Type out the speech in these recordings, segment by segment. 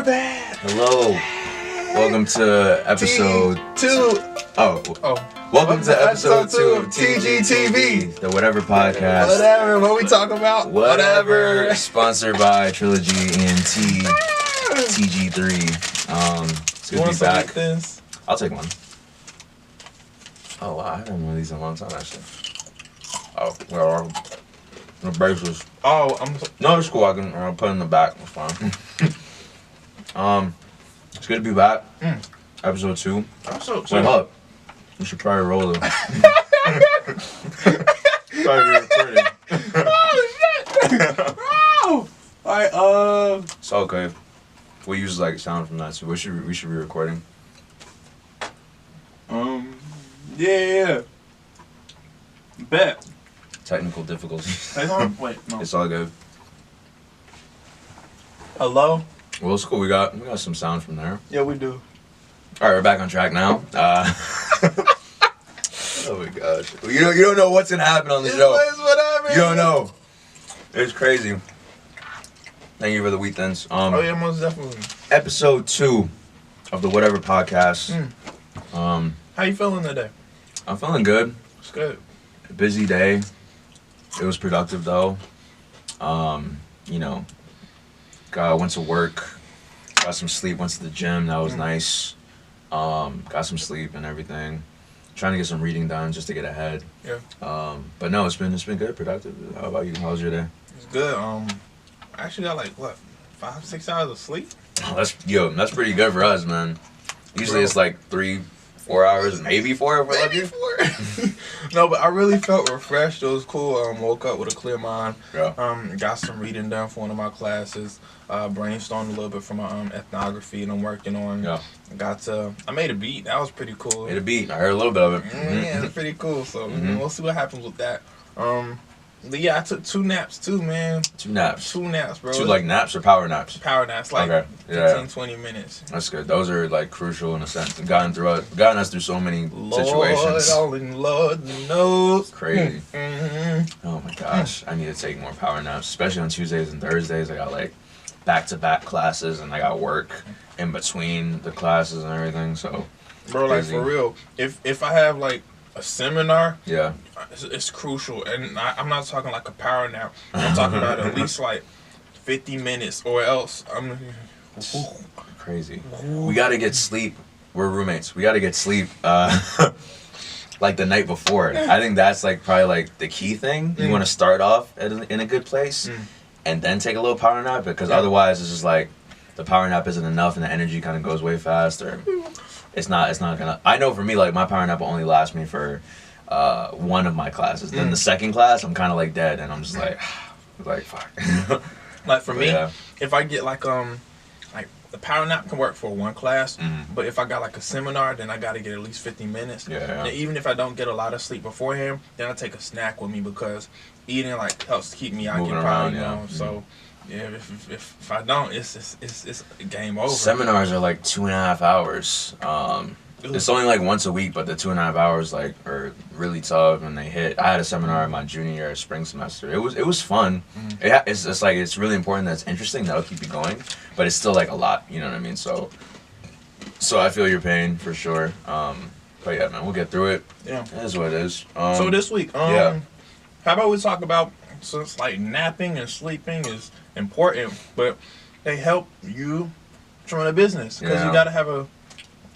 We're back. Hello. Welcome to episode Welcome to episode 2 of TGTV, the whatever podcast. Whatever. What we talking about? Whatever. Sponsored by Trilla G ENT, TG3. It's good to be back. This? I'll take one. Oh wow, I haven't had one of these in a long time actually. Oh well, the braces. Oh, No, it's cool. I'll put it in the back. It's fine. It's good to be back. Episode 2. Episode 2. Wait, hold up. We should probably roll it. Probably recording. Oh shit! Oh! Alright, It's okay. We use like sound from that, so we should be recording. yeah. Bet. Technical difficulties. Wait, no. It's all good. Hello? Well, it's cool. We got some sound from there. Yeah, we do. All right, we're back on track now. Oh my gosh, you don't know what's gonna happen on the show. Whatever. You don't know. It's crazy. Thank you for the wheat thins. Oh yeah, most definitely. Episode 2 of the Whatever podcast. How you feeling today? I'm feeling good. It's good. A busy day. It was productive though. Went to work, got some sleep, went to the gym, that was nice. Got some sleep and everything. Trying to get some reading done just to get ahead. Yeah. But no, it's been good, productive. How about you? How was your day? It's good. I actually got 5-6 hours of sleep. Oh, that's pretty good for us, man. Usually it's like 3-4 hours, maybe 4 if we're lucky. No, but I really felt refreshed. It was cool. Woke up with a clear mind. Yeah. Got some reading done for one of my classes. Brainstormed a little bit for my ethnography that I'm working on. Yeah. I made a beat. That was pretty cool. Made a beat. I heard a little bit of it. Yeah, it's pretty cool. So we'll see what happens with that. But yeah, I took 2 naps too, man. 2 naps. 2 naps, bro. 2 like naps or power naps? Power naps, like okay. 15-20 minutes. That's good. Those are like crucial in a sense. Gotten us through so many situations. Lord knows. Crazy. Oh my gosh, I need to take more power naps, especially on Tuesdays and Thursdays. I got like back-to-back classes, and I got work in between the classes and everything. So, bro, like for real, if I have like a seminar, yeah, it's crucial, and I'm not talking like a power nap. I'm talking about at least like 50 minutes, or else I'm crazy. We gotta get sleep. We're roommates. We gotta get sleep. Like the night before. I think that's like probably like the key thing. You want to start off in a good place, and then take a little power nap, because otherwise it's just like the power nap isn't enough, and the energy kind of goes way fast, or it's not gonna. I know for me, like my power nap will only last me for one of my classes. Then the second class, I'm kind of like dead, and I'm just like fuck. Like for me, if I get like the power nap can work for one class, but if I got like a seminar, then I got to get at least 50 minutes. Yeah. And even if I don't get a lot of sleep beforehand, then I take a snack with me, because eating like helps keep me occupied. So yeah, if I don't, it's game over. Seminars are like 2.5 hours. It's only like once a week, but the 2.5 hours like are really tough, and they hit. I had a seminar in my junior year spring semester. It was fun. It's really important that it's interesting. That'll keep you going, but it's still like a lot. You know what I mean? So I feel your pain for sure. But yeah, man, we'll get through it. Yeah, it is what it is. So this week, how about we talk about, since like napping and sleeping is important, but they help you run a business, because you gotta have a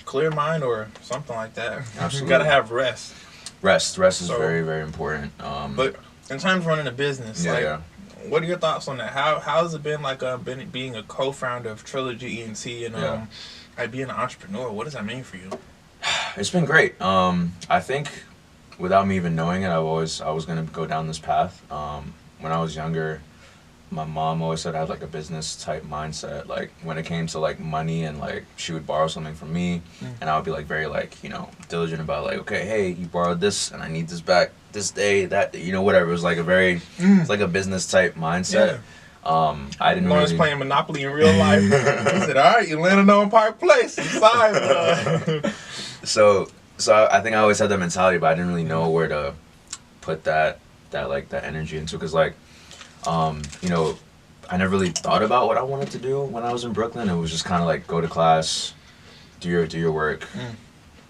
clear mind or something like that. Absolutely. You gotta have rest. Rest is very, very important. But in terms of running a business, what are your thoughts on that? How has it been like being a co-founder of Trilla G ENT and like being an entrepreneur? What does that mean for you? It's been great. I think without me even knowing it, I was gonna go down this path. When I was younger, my mom always said I had like a business type mindset. Like when it came to like money, and like she would borrow something from me, and I would be like very like diligent about like, okay, hey, you borrowed this and I need this back this day, that day, whatever. It was like a very it's like a business type mindset. I didn't really playing Monopoly in real life. He said, all right, you landed on Park Place. Sorry. So I think I always had that mentality, but I didn't really know where to put that energy into, because like I never really thought about what I wanted to do when I was in Brooklyn. It was just kind of like go to class, do your work,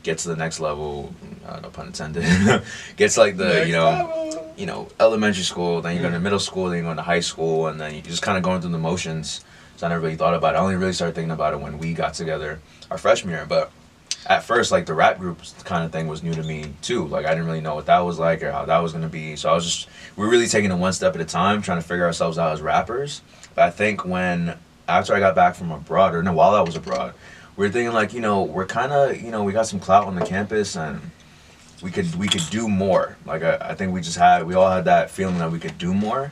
get to the next level. No pun intended. Get to like the elementary school. Then you go to middle school. Then you go into high school, and then you just kind of going through the motions. So I never really thought about it. I only really started thinking about it when we got together our freshman year. But at first, like the rap group kind of thing was new to me too. Like I didn't really know what that was like or how that was gonna be. So we were really taking it one step at a time, trying to figure ourselves out as rappers. But I think after I got back from abroad, while I was abroad, we were thinking like, we're kind of, we got some clout on the campus and we could do more. Like I think we all had that feeling that we could do more.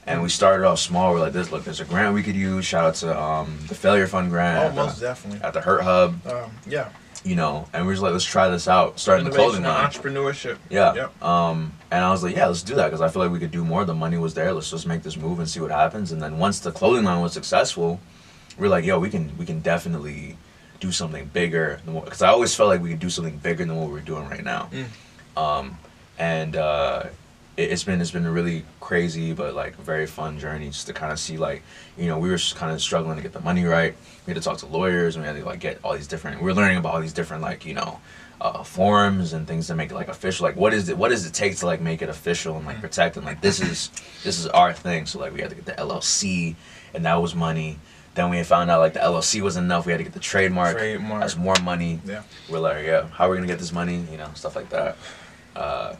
And we started off small. We're like, there's a grant we could use. Shout out to the Failure Fund grant. Oh, most definitely. At the Hurt Hub. Yeah. And we're just like, let's try this out. Starting the clothing line. Entrepreneurship. Yeah. Yep. And I was like, yeah, let's do that because I feel like we could do more. The money was there. Let's just make this move and see what happens. And then once the clothing line was successful, we're like, yo, we can definitely do something bigger. Because I always felt like we could do something bigger than what we're doing right now. It's been a really crazy but like very fun journey just to kind of see like, we were kind of struggling to get the money right. We had to talk to lawyers and we had to like get all these different, we were learning about all these different like, forms and things to make it like official. Like what does it take to like make it official and like protect and like this is our thing. So like we had to get the LLC and that was money. Then we found out like the LLC wasn't enough. We had to get the trademark. That's more money. Yeah. We're like, yeah, how are we gonna get this money? Stuff like that.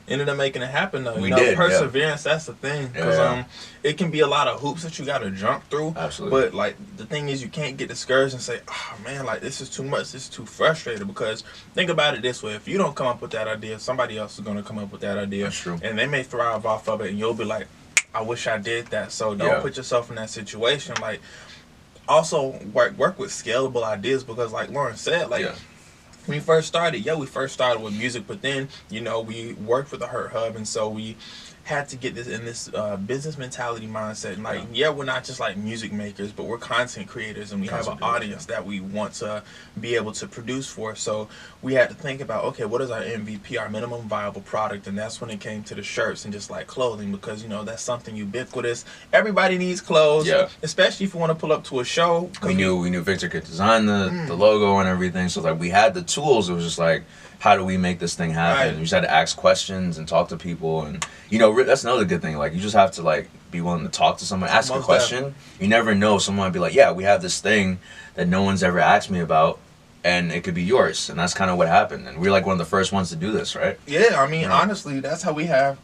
Ended up making it happen though. We did. Perseverance. That's the thing. Because it can be a lot of hoops that you got to jump through. Absolutely. But like the thing is, you can't get discouraged and say, "Oh man, like this is too much. This is too frustrated." Because think about it this way: if you don't come up with that idea, somebody else is gonna come up with that idea. That's true. And they may thrive off of it, and you'll be like, "I wish I did that." So don't put yourself in that situation. Like, also work with scalable ideas because, like Lauren said, like. Yeah. When we first started, we first started with music, but then, we worked with the Hurt Hub, and so we had to get this in this business mentality mindset. And like, we're not just like music makers, but we're content creators, and we have an audience that we want to be able to produce for. So we had to think about, okay, what is our MVP, our minimum viable product? And that's when it came to the shirts and just like clothing, because that's something ubiquitous. Everybody needs clothes, especially if you want to pull up to a show. We knew Victor could design the logo and everything, so like we had the tools. It was just like, how do we make this thing happen? Right. We just had to ask questions and talk to people, and that's another good thing. Like you just have to like be willing to talk to someone, ask a question. You never know, someone might be like, yeah, we have this thing that no one's ever asked me about, and it could be yours. And that's kind of what happened. And we're like one of the first ones to do this, right? Yeah, I mean, honestly, that's how we have.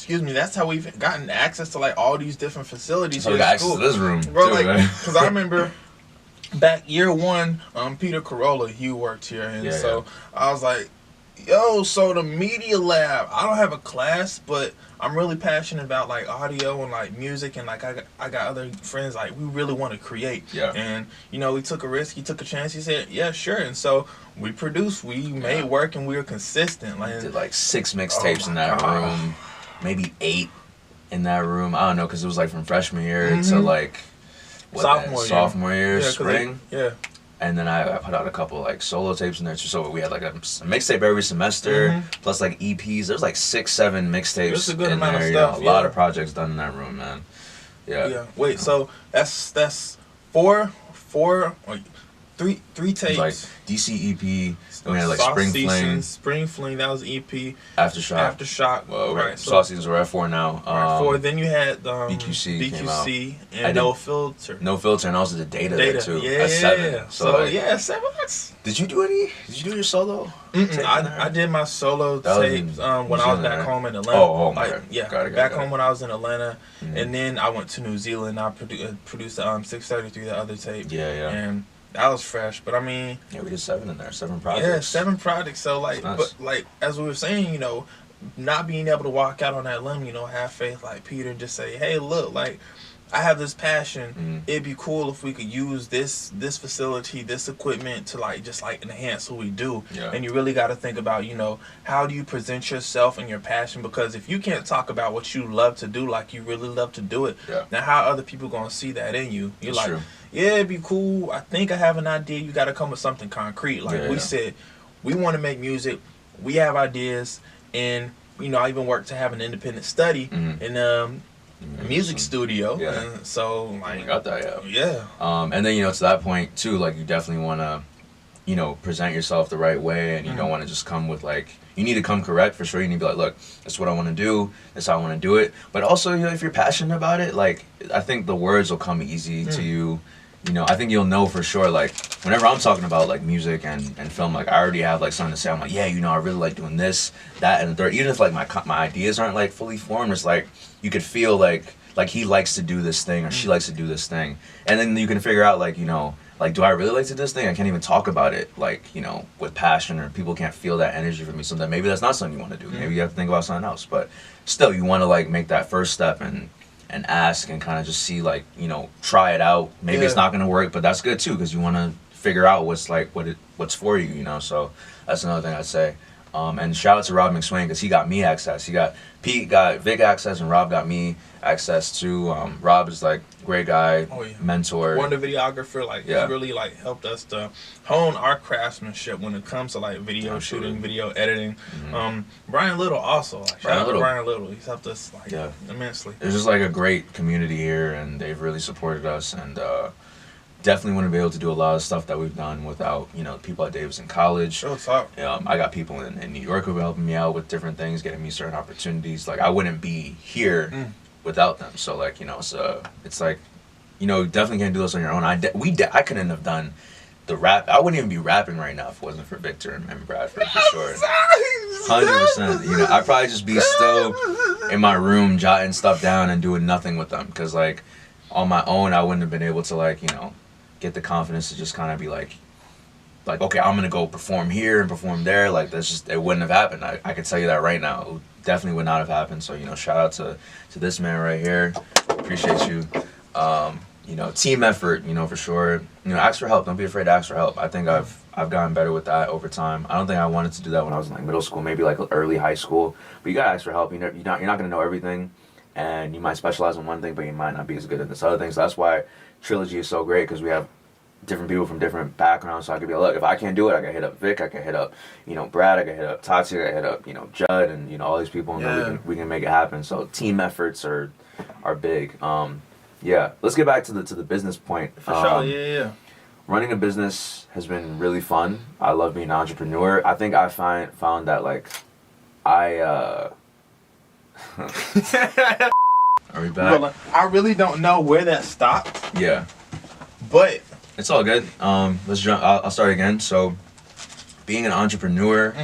That's how we've gotten access to like all these different facilities. So we got access to this room, bro. Too, like, because I remember. Back year one, Peter Carolla, he worked here, and I was like, yo, so the media lab, I don't have a class, but I'm really passionate about like audio and like music, and like I got other friends, like we really want to create. And we took a risk, he took a chance, he said, yeah, sure. And so we produced, we made work, and we were consistent. Like, we did like 6 mixtapes in that room, maybe 8 in that room. I don't know, because it was like from freshman year to like sophomore year, spring. And then I put out a couple like solo tapes in there too. So we had like a mixtape every semester, plus like EPs. There's like 6-7 mixtapes a good in amount there. Of stuff, a lot of projects done in that room, man. Wait, so that's four three tapes. It was like DC EP. Then we had like Spring Fling, that was EP. Aftershock. Well, right. Soft Seasons, we're at 4 now. 4. Then you had BQC came out. And No Filter. No Filter, and also the Data there too. At 7. So like, 7. Did you do your solo? I did my solo tapes when I was back home in Atlanta. Back home when I was in Atlanta, and then I went to New Zealand. I produced 633, the other tape. And that was fresh, but I mean... Yeah, we did 7 in there, 7 projects. Yeah, 7 projects, so like, nice. But like, as we were saying, not being able to walk out on that limb, have faith like Peter and just say, hey, look, like, I have this passion. It'd be cool if we could use this facility, this equipment to like, just like enhance what we do. And you really got to think about, how do you present yourself and your passion? Because if you can't talk about what you love to do, like you really love to do it, now how are other people going to see that in you? You're That's like, true. Yeah, it'd be cool. I think I have an idea. You got to come with something concrete. Like we said, we want to make music. We have ideas. And, I even work to have an independent study. And a music studio. Yeah. And so like I got that. Yeah. And then to that point too, like you definitely want to present yourself the right way, and you don't want to just come with like, you need to come correct for sure. You need to be like, look, that's what I want to do. That's how I want to do it. But also, if you're passionate about it, like, I think the words will come easy to you. I think you'll know for sure, like, whenever I'm talking about, like, music and film, like, I already have, like, something to say. I'm like, yeah, I really like doing this, that, and the third. Even if, like, my ideas aren't, like, fully formed, it's like, you could feel, like he likes to do this thing, or she likes to do this thing. And then you can figure out, like, like, do I really like to do this thing? I can't even talk about it, like, with passion, or people can't feel that energy from me. So then maybe that's not something you want to do. Maybe you have to think about something else. But still, you want to, like, make that first step and ask and kind of just see, like, try it out. Maybe it's not going to work, but that's good, too, because you want to figure out what's for you, So that's another thing I'd say. And shout out to Rob McSwain, because he got me access. Pete got Vic access, and Rob got me access to. Rob is like great guy, mentor. One of the videographer, like he really like helped us to hone our craftsmanship when it comes to like video shooting, video editing. Brian Little also. Like, shout out to Brian Little. He's helped us like immensely. There's just like a great community here, and they've really supported us, and definitely wouldn't be able to do a lot of stuff that we've done without people at Davidson College. Sure, top. I got people in New York who are helping me out with different things, getting me certain opportunities. Like, I wouldn't be here without them. So like it's like definitely can't do this on your own. I couldn't have done the rap. I wouldn't even be rapping right now if it wasn't for Victor and Bradford, for sure. 100%. I'd probably just be still in my room jotting stuff down and doing nothing with them, because like on my own I wouldn't have been able to like get the confidence to just kind of be like okay, I'm gonna go perform here and perform there. Like, that's just, it wouldn't have happened. I can tell you that right now. It definitely would not have happened. So shout out to this man right here. Appreciate you. Team effort, for sure. Ask for help. Don't be afraid to ask for help. I think I've gotten better with that over time. I don't think I wanted to do that when I was in like middle school, maybe like early high school. But you gotta ask for help. You're not gonna know everything, and you might specialize in one thing, but you might not be as good at this other thing. So that's why Trilla G is so great, because we have different people from different backgrounds. So I could be like, look, if I can't do it, I can hit up Vic, I can hit up Brad, I can hit up Tati, I can hit up Judd, and all these people, and then we can make it happen. So team efforts are big. Let's get back to the business point. For sure. Running a business has been really fun. I love being an entrepreneur. I think I found that like Are we back? Well, I really don't know where that stopped. Yeah. But it's all good. Let's jump. I'll start again. So, being an entrepreneur,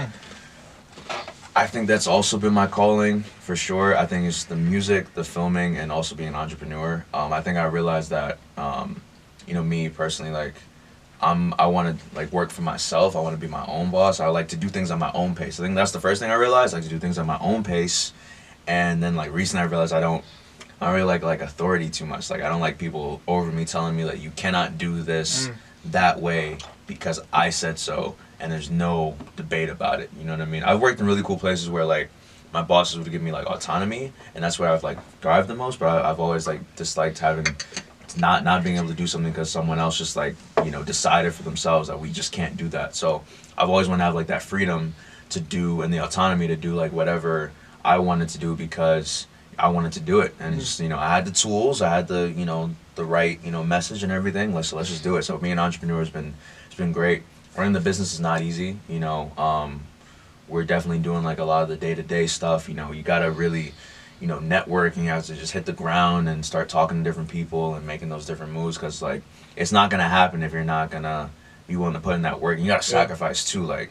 I think that's also been my calling for sure. I think it's the music, the filming, and also being an entrepreneur. I think I realized that, me personally, like, I want to like work for myself. I want to be my own boss. I like to do things on my own pace. I think that's the first thing I realized. I like to do things on my own pace, and then like recently I realized I don't really like authority too much. Like, I don't like people over me telling me like, you cannot do this that way because I said so, and there's no debate about it. You know what I mean? I've worked in really cool places where like my bosses would give me like autonomy, and that's where I've like thrived the most. But I've always like disliked having not being able to do something because someone else just like decided for themselves that we just can't do that. So I've always wanted to have like that freedom to do, and the autonomy to do like whatever I wanted to do because I wanted to do it. And just I had the tools, I had the the right message and everything. Let's just do it. So being an entrepreneur it's been great. Running the business is not easy. We're definitely doing like a lot of the day-to-day stuff. You gotta really network, and you have to just hit the ground and start talking to different people and making those different moves, because like it's not gonna happen if you're not gonna be willing to put in that work. And you gotta sacrifice too, like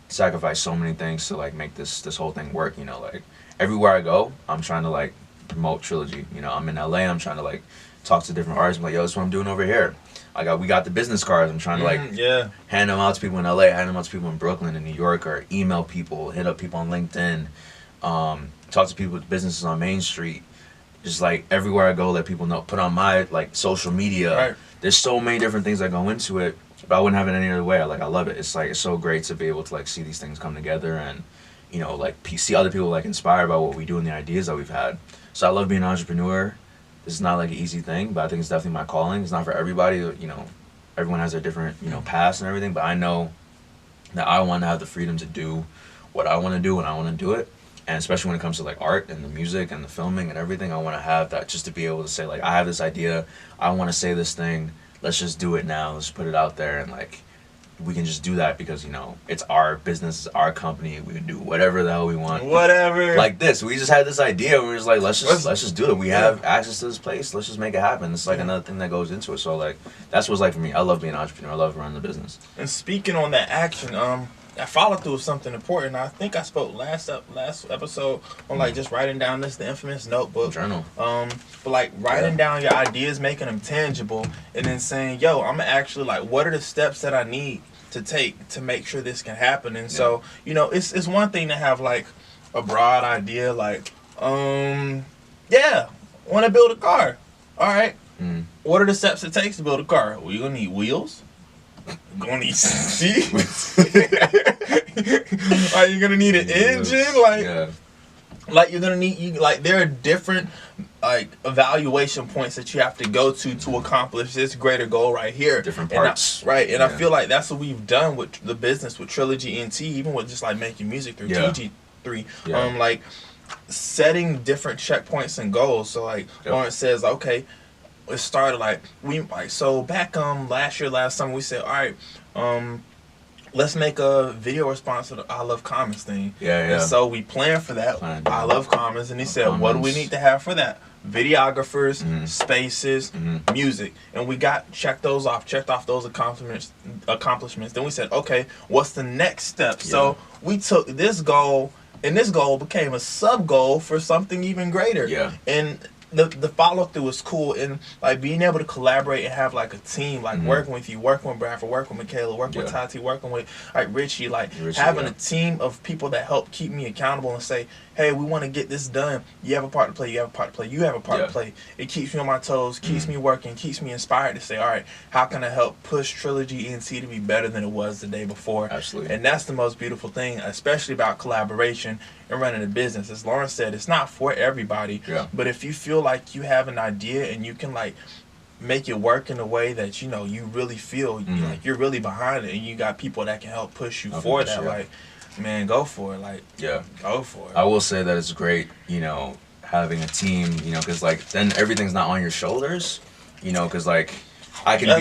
sacrifice so many things to like make this whole thing work. Like everywhere I go, I'm trying to like promote Trilla G. I'm in LA, I'm trying to like talk to different artists. I'm like, yo, that's what I'm doing over here. We got the business cards. I'm trying to like hand them out to people in LA, hand them out to people in Brooklyn and New York, or email people, hit up people on LinkedIn, talk to people with businesses on Main Street. Just like everywhere I go, let people know, put on my like social media. Right. There's so many different things that go into it, but I wouldn't have it any other way. I love it. It's like, it's so great to be able to like see these things come together, and like see other people like inspired by what we do and the ideas that we've had. So I love being an entrepreneur. This is not like an easy thing, but I think it's definitely my calling. It's not for everybody. Everyone has their different paths and everything, but I know that I want to have the freedom to do what I want to do when I want to do it. And especially when it comes to like art and the music and the filming and everything, I want to have that just to be able to say like, I have this idea, I want to say this thing, let's just do it now, let's put it out there, and like we can just do that because, you know, it's our business, it's our company, we can do whatever the hell we want. Whatever. Like this, we just had this idea, and we were just like, let's just do it. We have access to this place, let's just make it happen. It's like another thing that goes into it. So like, that's what's like for me. I love being an entrepreneur, I love running the business. And speaking on that action, I followed through with something important. I think I spoke last episode on like just writing down the infamous notebook Journal. But like writing down your ideas, making them tangible, and then saying, "Yo, I'm actually like, what are the steps that I need to take to make sure this can happen?" And so, you know, it's one thing to have like a broad idea, like, want to build a car. All right. What are the steps it takes to build a car? Well, you're gonna need wheels. You're gonna need seats. Like, you're gonna need an engine. Like you're gonna need there are different like evaluation points that you have to go to accomplish this greater goal right here. Different parts. And I feel like that's what we've done with the business with Trilla G ENT, even with just like making music through TG3. Like setting different checkpoints and goals. So like Lawrence says, okay, it started like so back last summer we said, all right, let's make a video response to the I Love Commons thing. And so we planned for that. I Love Commons, and he said, what do we need to have for that? Videographers, spaces, music, and we checked off those accomplishments. Then we said, okay, what's the next step? So we took this goal, and this goal became a sub goal for something even greater. And the follow through is cool, and like being able to collaborate and have like a team, like working with you, working with Bradford, working with Michaela, working with Tati, working with like Richie, having a team of people that help keep me accountable and say, hey, we want to get this done. You have a part to play. You have a part to play. You have a part to play. It keeps me on my toes, keeps me working, keeps me inspired to say, all right, how can I help push Trilla G ENT to be better than it was the day before? Absolutely. And that's the most beautiful thing, especially about collaboration and running a business. As Lawrence said, it's not for everybody. But if you feel like you have an idea and you can like make it work in a way that, you know, you really feel like you're really behind it, and you got people that can help push you for that, like, man, go for it. Like, go for it. I will say that it's great, you know, having a team, you know, because like then everything's not on your shoulders, you know, because like I could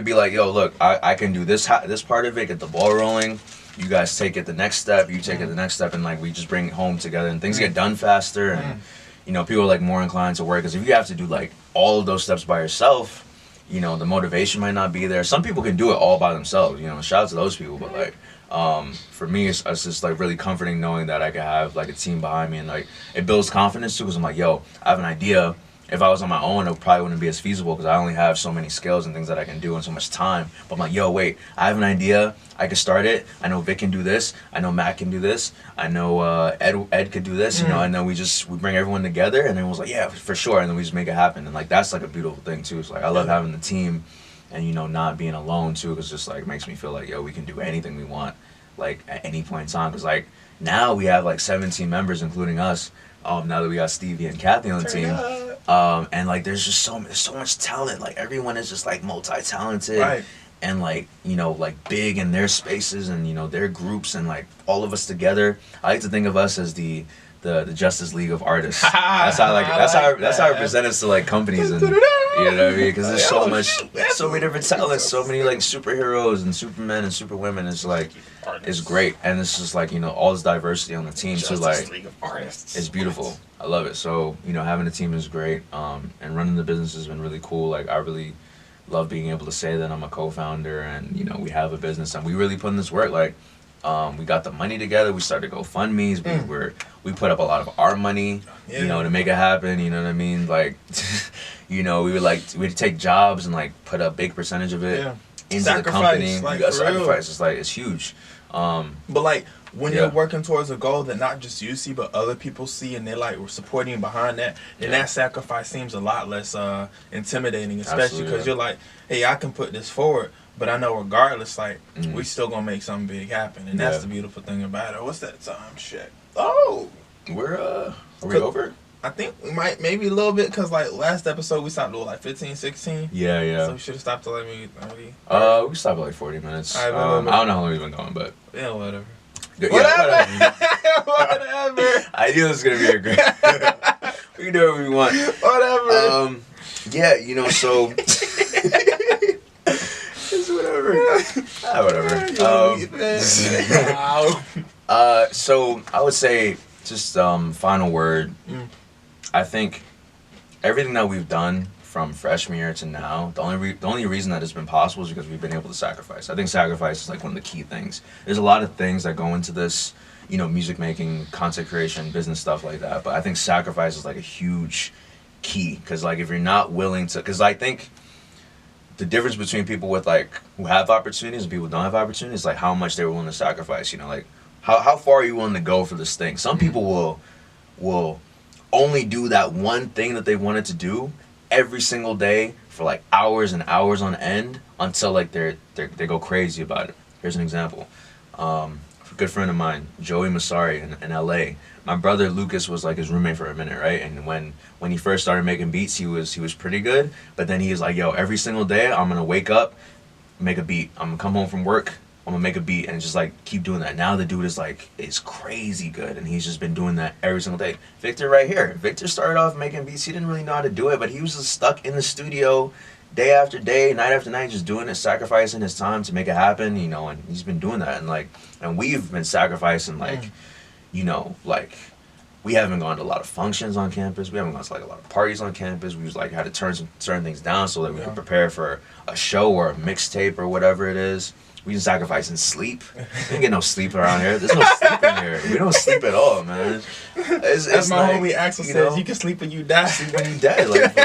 be like, yo, look, I can do this part of it, get the ball rolling. You guys take it the next step, you take it the next step, and like we just bring it home together, and things get done faster, and you know, people are like more inclined to work. Because if you have to do like all of those steps by yourself, you know, the motivation might not be there. Some people can do it all by themselves, you know, shout out to those people, but like for me it's just like really comforting knowing that I can have like a team behind me, and like it builds confidence too, because I'm like, yo, I have an idea. If I was on my own, it probably wouldn't be as feasible because I only have so many skills and things that I can do and so much time. But I'm like, yo, wait, I have an idea. I can start it. I know Vic can do this. I know Matt can do this. I know Ed could do this, you know, and then we bring everyone together, and then it was like, yeah, for sure. And then we just make it happen. And like, that's like a beautiful thing too. It's like, I love having the team and, you know, not being alone too, because just like makes me feel like, yo, we can do anything we want, like at any point in time. Because like now we have like 17 members, including us. Now that we got Stevie and Kathy on the team. And like there's just so much talent. Like everyone is just like multi-talented, and like, you know, like big in their spaces and, you know, their groups, and like all of us together. I like to think of us as the Justice League of artists. That's how I present us to like companies, and you know what I mean? Because there's so many different talents, so many like superheroes and supermen and superwomen. It's like it's great, and it's just like, you know, all this diversity on the team. So like, League of Artists. It's beautiful. I love it. So, you know, having a team is great. And running the business has been really cool. Like I really love being able to say that I'm a co-founder, and you know, we have a business, and we really put in this work. Like we got the money together. We started GoFundMe's. We put up a lot of our money, you know, to make it happen. You know what I mean? Like, you know, we'd take jobs and like put a big percentage of it into the company. Like, you got sacrifice. It's like, it's huge. But like when you're working towards a goal that not just you see but other people see, and they're like supporting you behind that, then that sacrifice seems a lot less intimidating, especially because you're like, hey, I can put this forward, but I know regardless, like we still gonna make something big happen, and that's the beautiful thing about it. What's that time? Shit. Oh, are we over? I think we might, maybe a little bit, because like last episode we stopped at like 15, 16. Yeah. So we should have stopped at like maybe 30. We stopped at like 40 minutes. I don't know how long we've been going, but yeah, whatever. Whatever. Whatever. I knew it was gonna be a great. We can do what we want. Whatever. Yeah, you know, so. It's whatever. Whatever. So I would say just final word. I think everything that we've done from freshman year to now, the only reason that it's been possible is because we've been able to sacrifice. I think sacrifice is like one of the key things. There's a lot of things that go into this, you know, music making, content creation, business stuff like that. But I think sacrifice is like a huge key, because like if you're not willing to, because I think the difference between people with like who have opportunities and people who don't have opportunities is like how much they're willing to sacrifice. You know, like how far are you willing to go for this thing? Some people will only do that one thing that they wanted to do every single day for like hours and hours on end until like they go crazy about it. Here's an example. A good friend of mine, Joey Masari in LA. My brother Lucas was like his roommate for a minute, right? And when he first started making beats, he was pretty good. But then he was like, yo, every single day I'm gonna wake up, make a beat. I'm gonna come home from work, I'm gonna make a beat, and just like keep doing that. Now the dude is crazy good, and he's just been doing that every single day. Victor right here. Victor started off making beats. He didn't really know how to do it, but he was just stuck in the studio day after day, night after night, just doing it, sacrificing his time to make it happen, you know, and he's been doing that. And we've been sacrificing, like, you know, like, we haven't gone to a lot of functions on campus. We haven't gone to like a lot of parties on campus. We was like had to turn certain things down so that we could prepare for a show or a mixtape or whatever it is. We been sacrificing sleep. We didn't get no sleep around here. There's no sleep in here. We don't sleep at all, man. As my homie Axel says, you can sleep when you die. Sleep when you die. Like,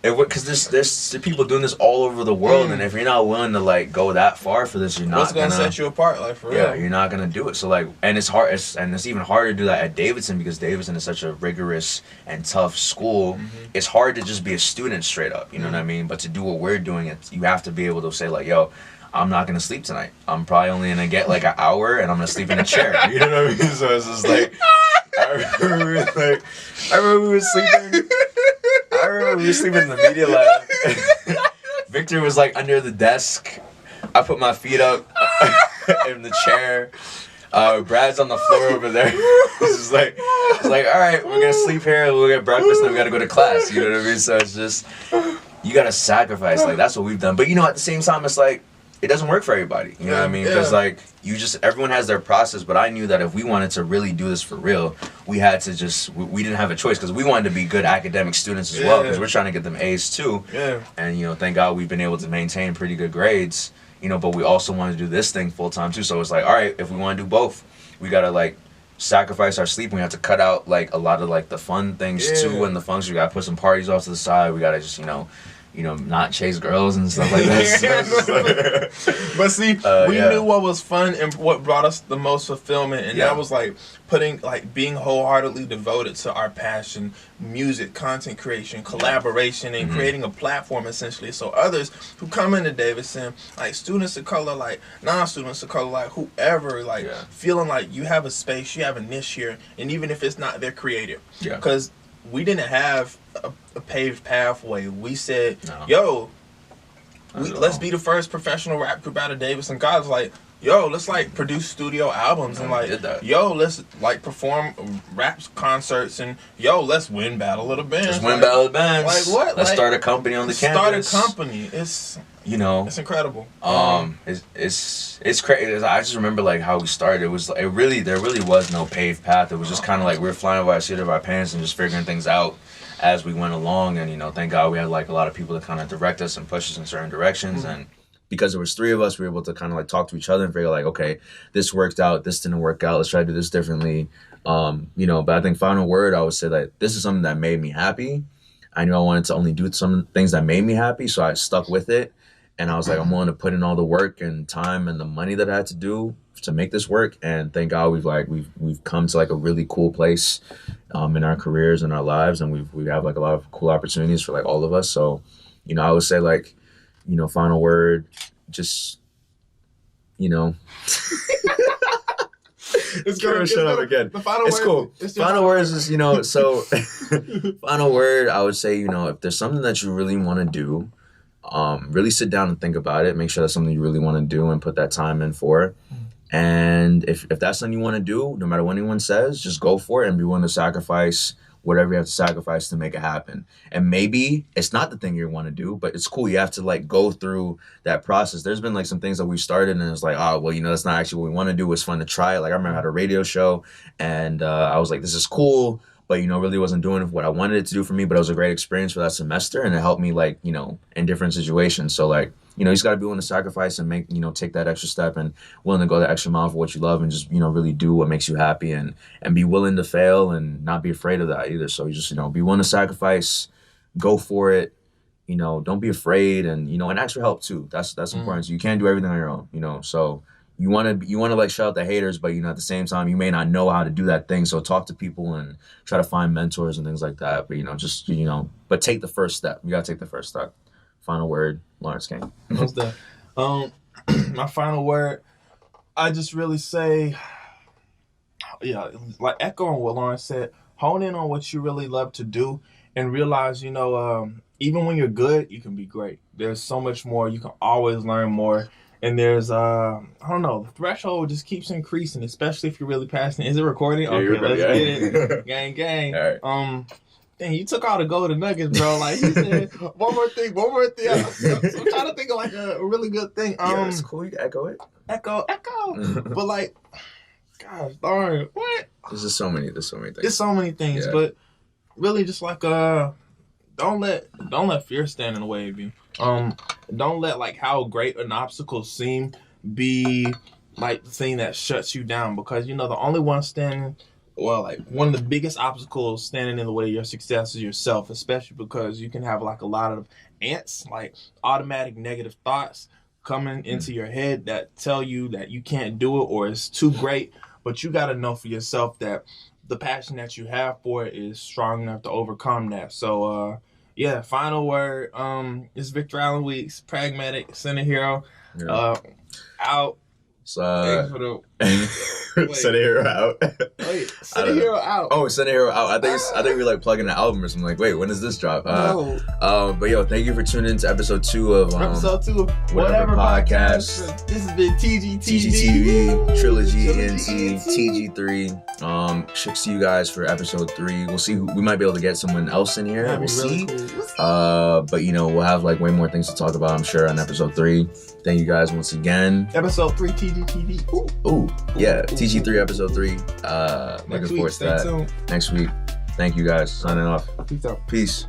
because there's people doing this all over the world, and if you're not willing to like go that far for this, you're not. What's gonna set you apart, like for real? Yeah, you're not gonna do it. So like, and it's hard, and it's even harder to do that at Davidson because Davidson is such a rigorous and tough school. It's hard to just be a student straight up. You know what I mean? But to do what we're doing, you have to be able to say like, yo, I'm not gonna sleep tonight. I'm probably only gonna get like an hour, and I'm gonna sleep in a chair. You know what I mean? So it's just like, I remember we were sleeping. I remember we were sleeping in the media lab. Victor was like under the desk. I put my feet up in the chair. Brad's on the floor over there. It's like, all right, we're gonna sleep here. We'll get breakfast, and then we gotta go to class. You know what I mean? So it's just, you gotta sacrifice. Like that's what we've done. But you know, at the same time, it's like, it doesn't work for everybody. You know what I mean? Because like everyone has their process. But I knew that if we wanted to really do this for real, we had to just, we didn't have a choice because we wanted to be good academic students as well, because we're trying to get them A's too. Yeah. And you know, thank God we've been able to maintain pretty good grades. You know, but we also want to do this thing full time too. So it's like, all right, if we want to do both, we gotta like sacrifice our sleep. We have to cut out like a lot of like the fun things too, and the functions. We gotta put some parties off to the side. We gotta just not chase girls and stuff like that. But see, we knew what was fun and what brought us the most fulfillment, and that was like being wholeheartedly devoted to our passion, music, content creation, collaboration, and creating a platform essentially, so others who come into Davidson, like students of color, like non-students of color, like whoever, like feeling like you have a space, you have a niche here, and even if it's not, they're creative. Yeah. Because we didn't have a paved pathway. We said, yo, let's be the first professional rap group out of Davidson College. Like, yo, let's like produce studio albums and like, yo, let's like perform rap concerts and yo, let's win battle of the bands. Let's win battle of the bands. Like what? Let's start a company on the campus. Start a company. It's, you know, it's incredible. It's crazy. I just remember like how we started. There really was no paved path. It was just kind of like we were flying by the seat of our pants and just figuring things out as we went along. And you know, thank God we had like a lot of people to kind of direct us and push us in certain directions. And because there was three of us, we were able to kind of like talk to each other and figure like, okay, this worked out, this didn't work out, let's try to do this differently. You know, but I think final word, I would say that this is something that made me happy. I knew I wanted to only do some things that made me happy, so I stuck with it. And I was like, I'm willing to put in all the work and time and the money that I had to do to make this work. And thank God we've come to like a really cool place in our careers and our lives, and we have like a lot of cool opportunities for like all of us. So, you know, I would say like, you know, final word, just, you know. It's good. Shut up again. The final word, cool. Final words is, you know, so final word, I would say, you know, if there's something that you really want to do, really sit down and think about it. Make sure that's something you really want to do and put that time in for. And if that's something you want to do, no matter what anyone says, just go for it and be willing to sacrifice whatever you have to sacrifice to make it happen. And maybe it's not the thing you want to do, but it's cool. You have to like go through that process. There's been like some things that we started and it's like, oh, well, that's not actually what we want to do. It's fun to try it. Like I remember I had a radio show and I was like, this is cool, but really wasn't doing what I wanted it to do for me. But it was a great experience for that semester and it helped me like, in different situations. So like, you just got to be willing to sacrifice and make, take that extra step and willing to go the extra mile for what you love and just, really do what makes you happy and be willing to fail and not be afraid of that either. So you just, be willing to sacrifice, go for it, don't be afraid and, and ask for help too. That's important. So you can't do everything on your own, so you want to like shut out the haters, but, at the same time, you may not know how to do that thing. So talk to people and try to find mentors and things like that. But, just, but take the first step. You got to take the first step. Final word, Lawrence King. What's that? My final word, I just really say, like echoing what Lawrence said, hone in on what you really love to do and realize, even when you're good, you can be great. There's so much more. You can always learn more. And there's, I don't know, the threshold just keeps increasing, especially if you're really passionate. Is it recording? Yeah, okay, let's get it. Gang. All right. Dang, you took all the golden nuggets, bro. Like he said, one more thing. I'm trying to think of like a really good thing. Yeah, it's cool. You can echo it. Echo. But like, gosh darn, what? There's so many things. There's so many things, but really just like don't let fear stand in the way of you. Don't let like how great an obstacle seem be like the thing that shuts you down, because the only one standing, well, like one of the biggest obstacles standing in the way of your success is yourself, especially because you can have like a lot of ants, like automatic negative thoughts coming into your head that tell you that you can't do it or it's too great. But you got to know for yourself that the passion that you have for it is strong enough to overcome that. So, final word is Victor Allen Weeks, Pragmatic, Center Hero, out. So, Center Hero out. Wait, Center Hero out. Oh, Center Hero out. I think we were like plugging an album or something. Like, wait, when does this drop? No. But thank you for tuning in to episode 2 of Whatever podcast. This has been TGTV, Trilla G ENT, TG3. Should see you guys for episode 3. We'll see. We might be able to get someone else in here. We'll see. Cool. But we'll have like way more things to talk about, I'm sure, on episode 3. Thank you guys once again. Episode 3 TGTV. Ooh. TG3 episode 3. Looking forward to that. Tuned. Next week. Thank you guys. Signing off. Peace out. Peace.